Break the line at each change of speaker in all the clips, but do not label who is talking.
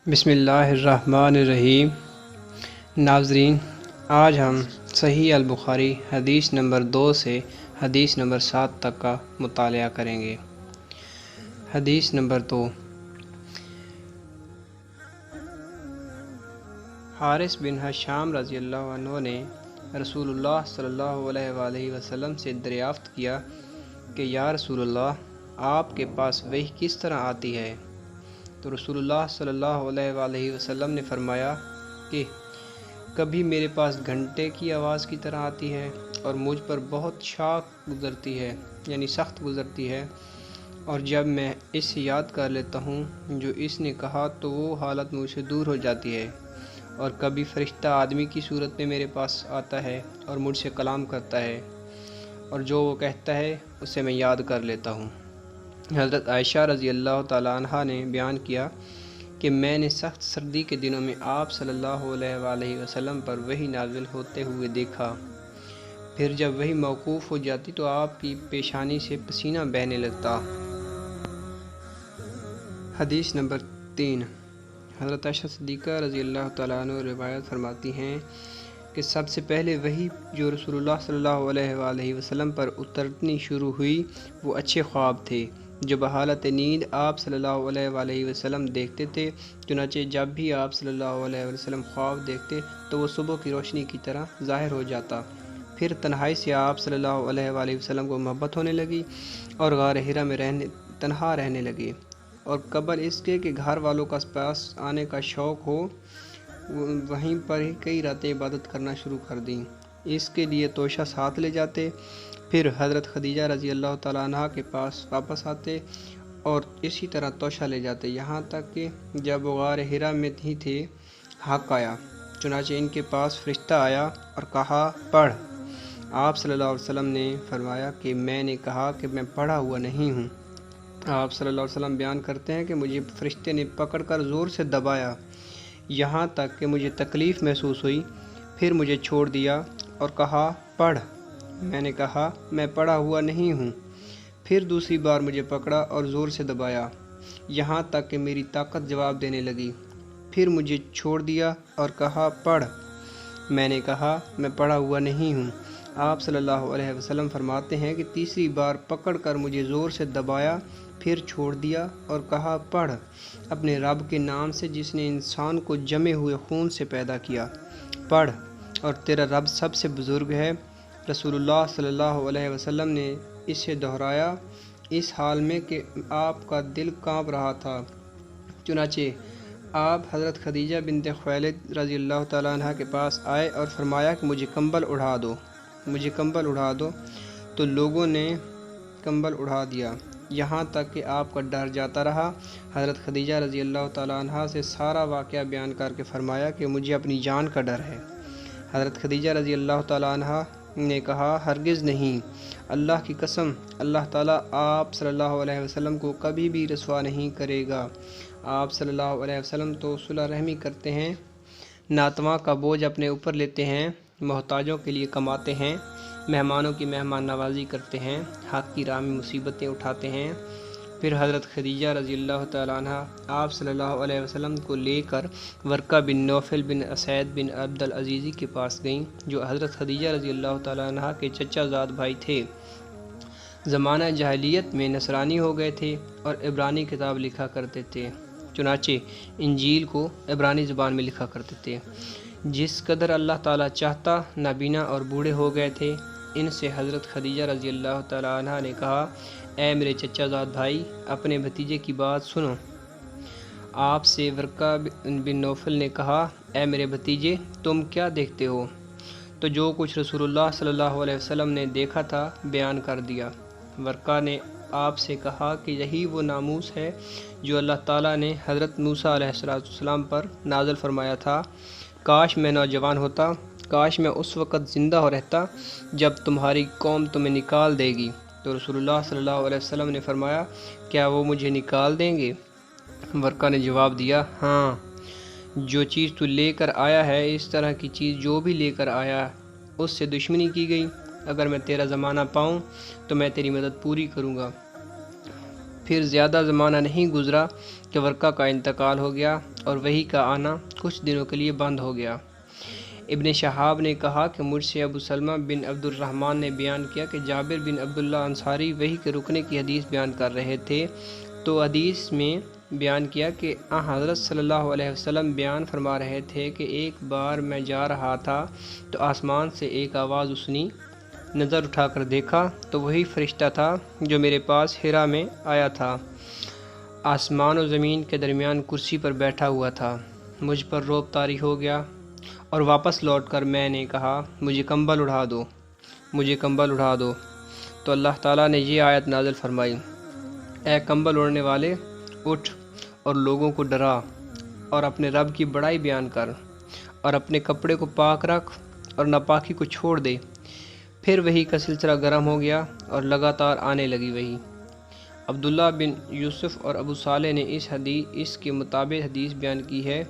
بسم اللہ الرحمن الرحیم۔ ناظرین، آج ہم صحیح البخاری حدیث نمبر 2 سے حدیث نمبر 7 تک کا مطالعہ کریں گے۔ حدیث نمبر 2، حارث بن حشام رضی اللہ عنہ نے رسول اللہ صلی اللہ علیہ وآلہ وسلم سے دریافت کیا کہ یا رسول اللہ، آپ کے پاس وحی کس طرح آتی ہے؟ تو رسول اللہ صلی اللہ علیہ وآلہ وسلم نے فرمایا کہ کبھی میرے پاس گھنٹے کی آواز کی طرح آتی ہے اور مجھ پر بہت شاق گزرتی ہے، یعنی سخت گزرتی ہے، اور جب میں اس سے یاد کر لیتا ہوں جو اس نے کہا تو وہ حالت مجھ سے دور ہو جاتی ہے، اور کبھی فرشتہ آدمی کی صورت میں میرے پاس آتا ہے اور مجھ سے کلام کرتا ہے، اور جو وہ کہتا ہے اسے میں یاد کر لیتا ہوں۔ حضرت عائشہ رضی اللہ تعالیٰ عنہ نے بیان کیا کہ میں نے سخت سردی کے دنوں میں آپ صلی اللہ علیہ وآلہ وسلم پر وحی نازل ہوتے ہوئے دیکھا، پھر جب وحی موقوف ہو جاتی تو آپ کی پیشانی سے پسینہ بہنے لگتا۔ حدیث نمبر 3، حضرت عائشہ صدیقہ رضی اللہ تعالیٰ عنہ روایت فرماتی ہیں کہ سب سے پہلے وحی جو رسول اللہ صلی اللہ علیہ وآلہ وسلم پر اترنی شروع ہوئی وہ اچھے خواب تھے جو بحالت نیند آپ صلی اللہ علیہ وآلہ وسلم دیکھتے تھے۔ چنانچہ جب بھی آپ صلی اللہ علیہ وسلم خواب دیکھتے تو وہ صبح کی روشنی کی طرح ظاہر ہو جاتا۔ پھر تنہائی سے آپ صلی اللہ علیہ وآلہ وسلم کو محبت ہونے لگی اور غار حرا میں تنہا رہنے لگے، اور قبل اس کے کہ گھر والوں کا پاس آنے کا شوق ہو وہیں پر ہی کئی راتیں عبادت کرنا شروع کر دیں۔ اس کے لیے توشہ ساتھ لے جاتے، پھر حضرت خدیجہ رضی اللہ تعالیٰ عنہ کے پاس واپس آتے اور اسی طرح توشہ لے جاتے، یہاں تک کہ جب وہ غار حرا میں ہی تھے حق آیا، چنانچہ ان کے پاس فرشتہ آیا اور کہا پڑھ۔ آپ صلی اللہ علیہ وسلم نے فرمایا کہ میں نے کہا کہ میں پڑھا ہوا نہیں ہوں۔ آپ صلی اللہ علیہ وسلم بیان کرتے ہیں کہ مجھے فرشتے نے پکڑ کر زور سے دبایا یہاں تک کہ مجھے تکلیف محسوس ہوئی، پھر مجھے چھوڑ دیا اور کہا پڑھ۔ میں نے کہا میں پڑھا ہوا نہیں ہوں۔ پھر دوسری بار مجھے پکڑا اور زور سے دبایا یہاں تک کہ میری طاقت جواب دینے لگی، پھر مجھے چھوڑ دیا اور کہا پڑھ۔ میں نے کہا میں پڑھا ہوا نہیں ہوں۔ آپ صلی اللہ علیہ وسلم فرماتے ہیں کہ تیسری بار پکڑ کر مجھے زور سے دبایا، پھر چھوڑ دیا اور کہا پڑھ، اپنے رب کے نام سے جس نے انسان کو جمے ہوئے خون سے پیدا کیا، پڑھ، اور تیرا رب سب سے بزرگ ہے۔ رسول اللہ صلی اللہ علیہ وسلم نے اسے دہرایا اس حال میں کہ آپ کا دل کانپ رہا تھا۔ چنانچہ آپ حضرت خدیجہ بنت خویلد رضی اللہ تعالیٰ عنہ کے پاس آئے اور فرمایا کہ مجھے کمبل اڑا دو، تو لوگوں نے کمبل اڑا دیا یہاں تک کہ آپ کا ڈر جاتا رہا۔ حضرت خدیجہ رضی اللہ تعالیٰ عنہ سے سارا واقعہ بیان کر کے فرمایا کہ مجھے اپنی جان کا ڈر ہے۔ حضرت خدیجہ رضی اللہ تعالیٰ عنہ نے کہا ہرگز نہیں، اللہ کی قسم، اللہ تعالیٰ آپ صلی اللہ علیہ وسلم کو کبھی بھی رسوا نہیں کرے گا۔ آپ صلی اللہ علیہ وسلم تو صلح رحمی کرتے ہیں، ناتواں کا بوجھ اپنے اوپر لیتے ہیں، محتاجوں کے لیے کماتے ہیں، مہمانوں کی مہمان نوازی کرتے ہیں، حق کی راہ میں مصیبتیں اٹھاتے ہیں۔ پھر حضرت خدیجہ رضی اللہ تعالیٰ عنہ آپ صلی اللہ علیہ وسلم کو لے کر ورقہ بن نوفل بن اسید بن عبد العزیز کے پاس گئیں، جو حضرت خدیجہ رضی اللہ تعالیٰ عنہ کے چچا زاد بھائی تھے۔ زمانہ جاہلیت میں نصرانی ہو گئے تھے اور عبرانی کتاب لکھا کرتے تھے، چنانچہ انجیل کو عبرانی زبان میں لکھا کرتے تھے۔ جس قدر اللہ تعالیٰ چاہتا نابینا اور بوڑھے ہو گئے تھے۔ ان سے حضرت خدیجہ رضی اللہ تعالیٰ عنہ نے کہا اے میرے چچا زاد بھائی، اپنے بھتیجے کی بات سنو۔ آپ سے ورقہ بن نوفل نے کہا اے میرے بھتیجے، تم کیا دیکھتے ہو؟ تو جو کچھ رسول اللہ صلی اللہ علیہ وسلم نے دیکھا تھا بیان کر دیا۔ ورقہ نے آپ سے کہا کہ یہی وہ ناموس ہے جو اللہ تعالیٰ نے حضرت موسیٰ علیہ السلام پر نازل فرمایا تھا۔ کاش میں نوجوان ہوتا، کاش میں اس وقت زندہ ہو رہتا جب تمہاری قوم تمہیں نکال دے گی۔ تو رسول اللہ صلی اللہ علیہ وسلم نے فرمایا کیا وہ مجھے نکال دیں گے؟ ورقہ نے جواب دیا ہاں، جو چیز تو لے کر آیا ہے، اس طرح کی چیز جو بھی لے کر آیا اس سے دشمنی کی گئی، اگر میں تیرا زمانہ پاؤں تو میں تیری مدد پوری کروں گا۔ پھر زیادہ زمانہ نہیں گزرا کہ ورقہ کا انتقال ہو گیا اور وحی کا آنا کچھ دنوں کے لیے بند ہو گیا۔ ابن شہاب نے کہا کہ مجھ سے ابو سلمہ بن عبد الرحمن نے بیان کیا کہ جابر بن عبداللہ انصاری وحی کے رکنے کی حدیث بیان کر رہے تھے، تو حدیث میں بیان کیا کہ حضرت صلی اللہ علیہ وسلم بیان فرما رہے تھے کہ ایک بار میں جا رہا تھا تو آسمان سے ایک آواز سنی، نظر اٹھا کر دیکھا تو وہی فرشتہ تھا جو میرے پاس حرا میں آیا تھا، آسمان و زمین کے درمیان کرسی پر بیٹھا ہوا تھا۔ مجھ پر رعب طاری ہو گیا اور واپس لوٹ کر میں نے کہا مجھے کمبل اڑا دو، مجھے کمبل اڑا دو۔ تو اللہ تعالیٰ نے یہ آیت نازل فرمائی، اے کمبل اوڑھنے والے، اٹھ اور لوگوں کو ڈرا اور اپنے رب کی بڑائی بیان کر اور اپنے کپڑے کو پاک رکھ اور ناپاکی کو چھوڑ دے۔ پھر وحی کا سلسلہ گرم ہو گیا اور لگاتار آنے لگی وحی۔ عبداللہ بن یوسف اور ابو صالح نے اس کے مطابق حدیث بیان کی ہے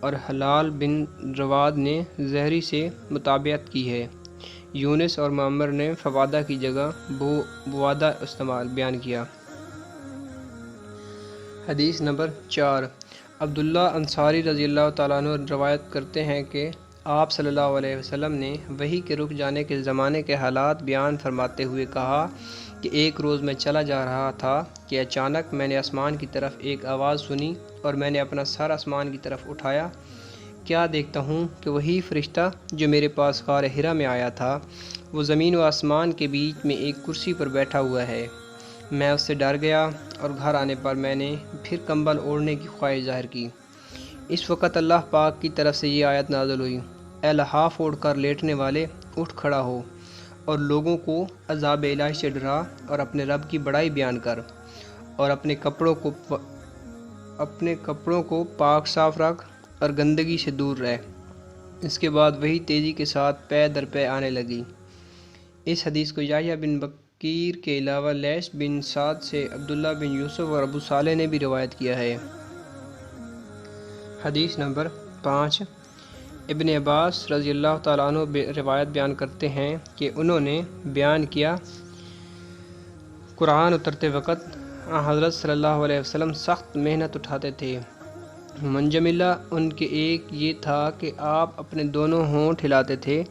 اور حلال بن رواد نے زہری سے مطابقت کی ہے۔ یونس اور معمر نے فوادہ کی جگہ بوادہ استعمال بیان کیا۔ حدیث نمبر 4، عبداللہ انصاری رضی اللہ تعالیٰ عنہ روایت کرتے ہیں کہ آپ صلی اللہ علیہ وسلم نے وحی کے رک جانے کے زمانے کے حالات بیان فرماتے ہوئے کہا کہ ایک روز میں چلا جا رہا تھا کہ اچانک میں نے آسمان کی طرف ایک آواز سنی اور میں نے اپنا سر آسمان کی طرف اٹھایا، کیا دیکھتا ہوں کہ وہی فرشتہ جو میرے پاس غار حرا میں آیا تھا وہ زمین و آسمان کے بیچ میں ایک کرسی پر بیٹھا ہوا ہے۔ میں اس سے ڈر گیا اور گھر آنے پر میں نے پھر کمبل اوڑھنے کی خواہش ظاہر کی۔ اس وقت اللہ پاک کی طرف سے یہ آیت نازل ہوئی، اے لحاف اوڑھ کر لیٹنے والے، اٹھ کھڑا ہو اور لوگوں کو عذاب الہی سے ڈرا اور اپنے رب کی بڑائی بیان کر اور اپنے کپڑوں کو پاک صاف رکھ اور گندگی سے دور رہ۔ اس کے بعد وہی تیزی کے ساتھ پے در پے آنے لگی۔ اس حدیث کو یحییٰ بن بکیر کے علاوہ لیث بن سعد سے عبداللہ بن یوسف اور ابو صالح نے بھی روایت کیا ہے۔ حدیث نمبر 5، ابن عباس رضی اللہ تعالیٰ عنہ روایت بیان کرتے ہیں کہ انہوں نے بیان کیا قرآن اترتے وقت حضرت صلی اللہ علیہ وسلم سخت محنت اٹھاتے تھے۔ منجملہ ان کے ایک یہ تھا کہ آپ اپنے دونوں ہونٹ ہلاتے تھے۔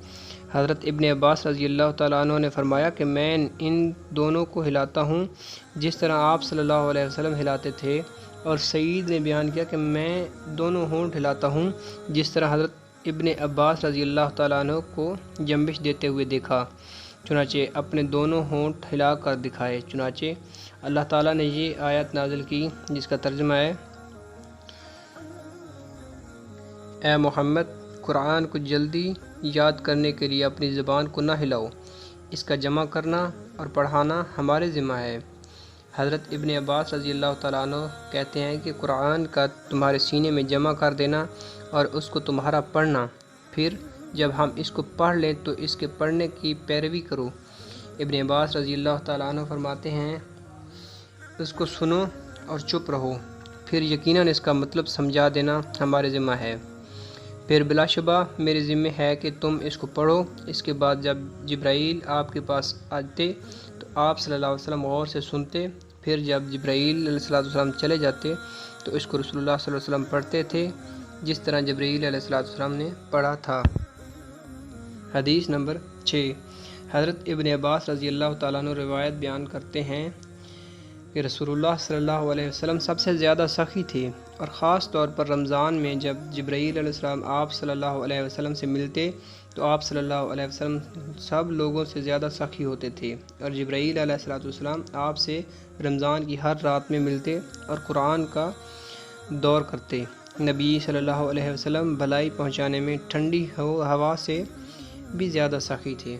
حضرت ابن عباس رضی اللہ تعالیٰ عنہ نے فرمایا کہ میں ان دونوں کو ہلاتا ہوں جس طرح آپ صلی اللہ علیہ وسلم ہلاتے تھے، اور سعید نے بیان کیا کہ میں دونوں ہونٹ ہلاتا ہوں جس طرح حضرت ابن عباس رضی اللہ تعالیٰ عنہ کو جنبش دیتے ہوئے دیکھا، چنانچہ اپنے دونوں ہونٹ ہلا کر دکھائے۔ چنانچہ اللہ تعالیٰ نے یہ آیت نازل کی جس کا ترجمہ ہے، اے محمد، قرآن کو جلدی یاد کرنے کے لیے اپنی زبان کو نہ ہلاؤ، اس کا جمع کرنا اور پڑھانا ہمارے ذمہ ہے۔ حضرت ابن عباس رضی اللہ تعالیٰ عنہ کہتے ہیں کہ قرآن کا تمہارے سینے میں جمع کر دینا اور اس کو تمہارا پڑھنا، پھر جب ہم اس کو پڑھ لیں تو اس کے پڑھنے کی پیروی کرو۔ ابن عباس رضی اللہ تعالیٰ عنہ فرماتے ہیں، اس کو سنو اور چپ رہو، پھر یقیناً اس کا مطلب سمجھا دینا ہمارے ذمہ ہے، پھر بلا شبہ میرے ذمہ ہے کہ تم اس کو پڑھو۔ اس کے بعد جب جبرائیل آپ کے پاس آتے تو آپ صلی اللہ علیہ وسلم غور سے سنتے، پھر جب جبرائیل علیہ السلام چلے جاتے تو اس کو رسول اللہ صلی اللہ علیہ وسلم پڑھتے تھے جس طرح جبرائیل علیہ السلام نے پڑھا تھا۔ حدیث نمبر 6، حضرت ابن عباس رضی اللہ تعالیٰ عنہ روایت بیان کرتے ہیں کہ رسول اللہ صلی اللہ علیہ وسلم سب سے زیادہ سخی تھے، اور خاص طور پر رمضان میں جب جبرائیل علیہ السلام آپ صلی اللہ علیہ وسلم سے ملتے تو آپ صلی اللہ علیہ وسلم سب لوگوں سے زیادہ سخی ہوتے تھے، اور جبرائیل علیہ السلام آپ سے رمضان کی ہر رات میں ملتے اور قرآن کا دور کرتے۔ نبی صلی اللہ علیہ وسلم بھلائی پہنچانے میں ٹھنڈی ہوا سے بھی زیادہ سخی تھے۔